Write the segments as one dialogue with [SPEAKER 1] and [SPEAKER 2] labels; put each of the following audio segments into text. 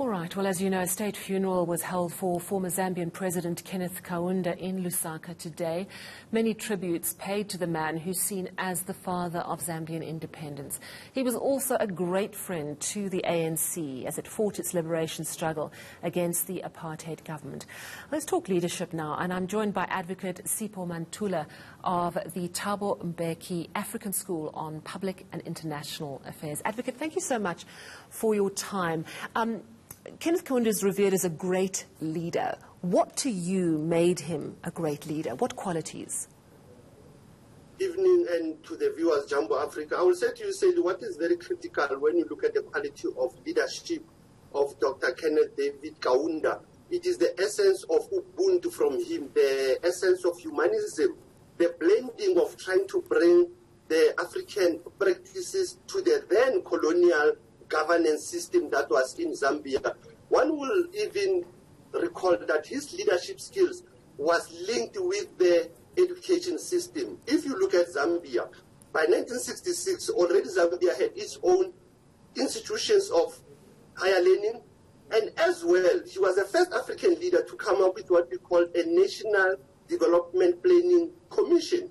[SPEAKER 1] All right. Well, as you know, a state funeral was held for former Zambian President Kenneth Kaunda in Lusaka today. Many tributes paid to the man who's seen as the father of Zambian independence. He was also a great friend to the ANC as it fought its liberation struggle against the apartheid government. Let's talk leadership now, and I'm joined by Advocate Sipho Mantula of the Thabo Mbeki African School on Public and International Affairs. Advocate, thank you so much for your time. Kenneth Kaunda is revered as a great leader. What to you made him a great leader? What qualities?
[SPEAKER 2] Evening, and to the viewers, Jambo Africa. I will say to you, what is very critical when you look at the quality of leadership of Dr. Kenneth David Kaunda, it is the essence of Ubuntu from him, the essence of humanism, the blending of trying to bring the African practices to the then colonial governance system that was in Zambia. One will even recall that his leadership skills was linked with the education system. If you look at Zambia, by 1966, already Zambia had its own institutions of higher learning, and as well, he was the first African leader to come up with what we call a National Development Planning Commission.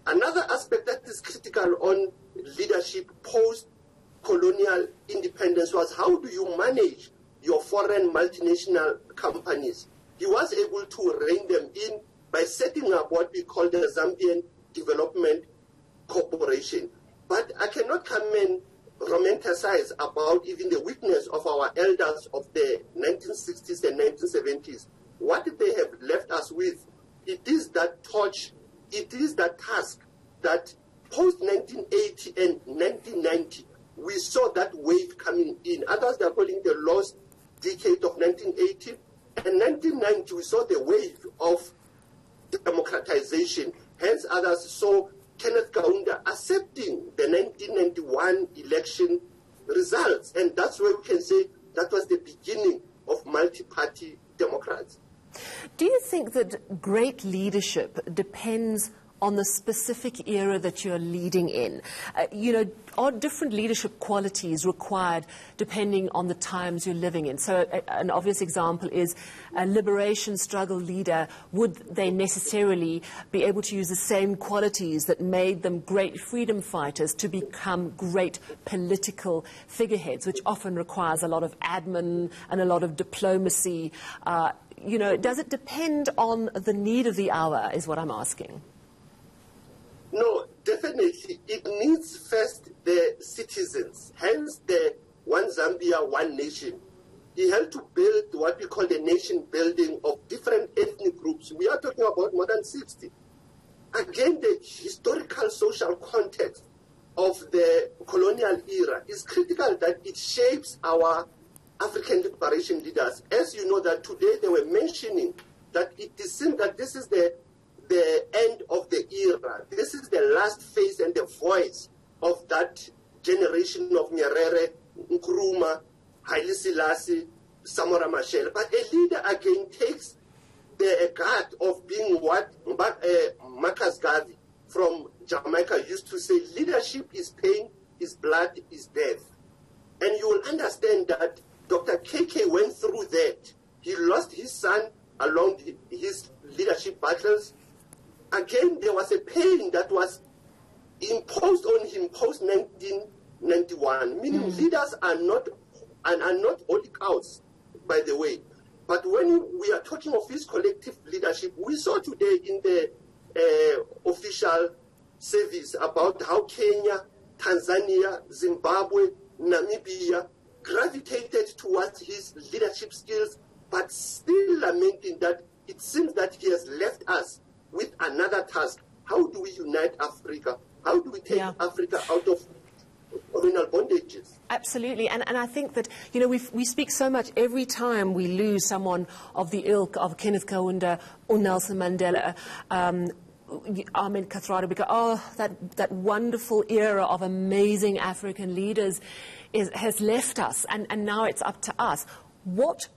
[SPEAKER 2] Another aspect that is critical on leadership post-colonial independence was how do you manage your foreign multinational companies. He was able to rein them in by setting up what we call the Zambian Development Corporation. But I cannot come and romanticize about even the weakness of our elders of the 1960s and 1970s. What they have left us with, it is that torch, it is that task that post-1980 and 1990, we saw that wave coming in. Others are calling the lost decade of 1980. And 1990, we saw the wave of democratization. Hence, others saw Kenneth Kaunda accepting the 1991 election results. And that's where we can say that was the beginning of multi-party democrats.
[SPEAKER 1] Do you think that great leadership depends on the specific era that you're leading in? Are different leadership qualities required depending on the times you're living in? So an obvious example is a liberation struggle leader. Would they necessarily be able to use the same qualities that made them great freedom fighters to become great political figureheads, which often requires a lot of admin and a lot of diplomacy? Does it depend on the need of the hour, is what I'm asking.
[SPEAKER 2] No, definitely. It needs first the citizens, hence the One Zambia, One Nation. He helped to build what we call the nation building of different ethnic groups. We are talking about more than 60. Again, the historical social context of the colonial era is critical that it shapes our African liberation leaders. As you know that today they were mentioning that it seems that this is the end of the era. This is the last phase and the voice of that generation of Nyerere, Nkrumah, Haile Selassie, Samora Machel. But a leader again takes the guard of being what Marcus Garvey from Jamaica used to say, leadership is pain, is blood, is death. And you will understand that Dr. KK went through that. He lost his son along his leadership battles. Again, there was a pain that was imposed on him post-1991, meaning leaders are not holy cows, by the way. But when we are talking of his collective leadership, we saw today in the official service about how Kenya, Tanzania, Zimbabwe, Namibia gravitated towards his leadership skills, but still lamenting that it seems that he has left us with another task. How do we unite Africa? How do we take Africa out of colonial bondages?
[SPEAKER 1] Absolutely. And I think that, we speak so much every time we lose someone of the ilk of Kenneth Kaunda or Nelson Mandela, Ahmed Kathrada, because, that wonderful era of amazing African leaders has left us, and now it's up to us. What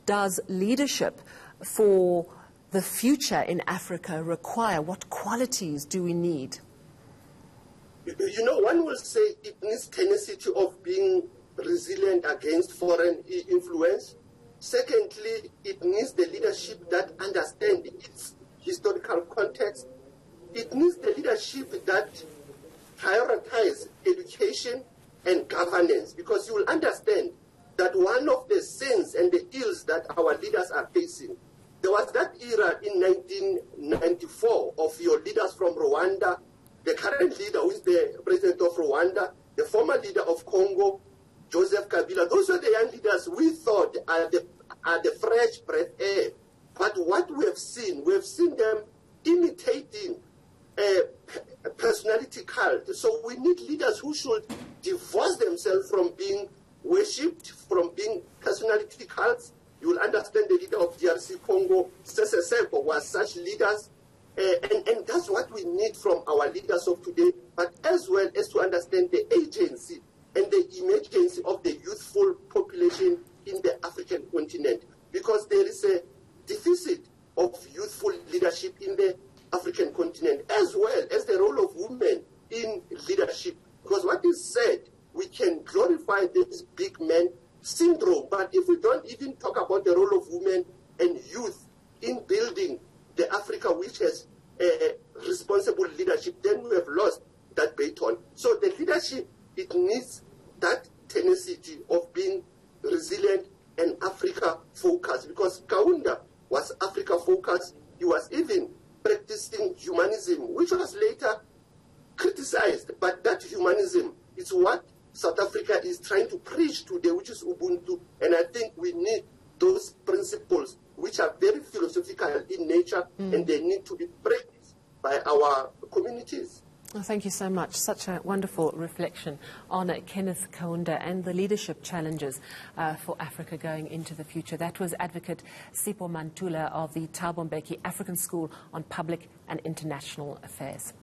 [SPEAKER 1] does leadership for the future in Africa require? What qualities do we need?
[SPEAKER 2] One will say it needs tenacity of being resilient against foreign influence. Secondly, it needs the leadership that understands its historical context. It needs the leadership that prioritizes education and governance, because you will understand that one of the sins and the ills that our leaders are facing, there was that era in 1994 of your leaders from Rwanda, the current leader who is the president of Rwanda, the former leader of Congo, Joseph Kabila. Those were the young leaders we thought are the fresh breath air. But what we have seen them imitating a personality cult. So we need leaders who should divorce themselves from being worshipped, from being personality cults. You will understand the leader of DRC Congo, Seseseko, was such leaders. And that's what we need from our leaders of today, but as well as to understand the agency and the emergency of the youthful population in the African continent, because there is a deficit of youthful leadership in the African continent, as well as the role of women in leadership. Because what is said, we can glorify this big man syndrome, but if we don't even talk about the role of women and youth in building the Africa which has responsible leadership, then we have lost that baton. So the leadership, it needs that tenacity of being resilient and Africa-focused, because Kaunda was Africa-focused. He was even practicing humanism, which was later criticized, but that humanism is what South Africa is trying to preach today, which is Ubuntu, and I think we need those principles which are very philosophical in nature, and they need to be practiced by our communities.
[SPEAKER 1] Well, thank you so much. Such a wonderful reflection on Kenneth Kaunda and the leadership challenges for Africa going into the future. That was Advocate Sipho Mantula of the Thabo Mbeki African School on Public and International Affairs.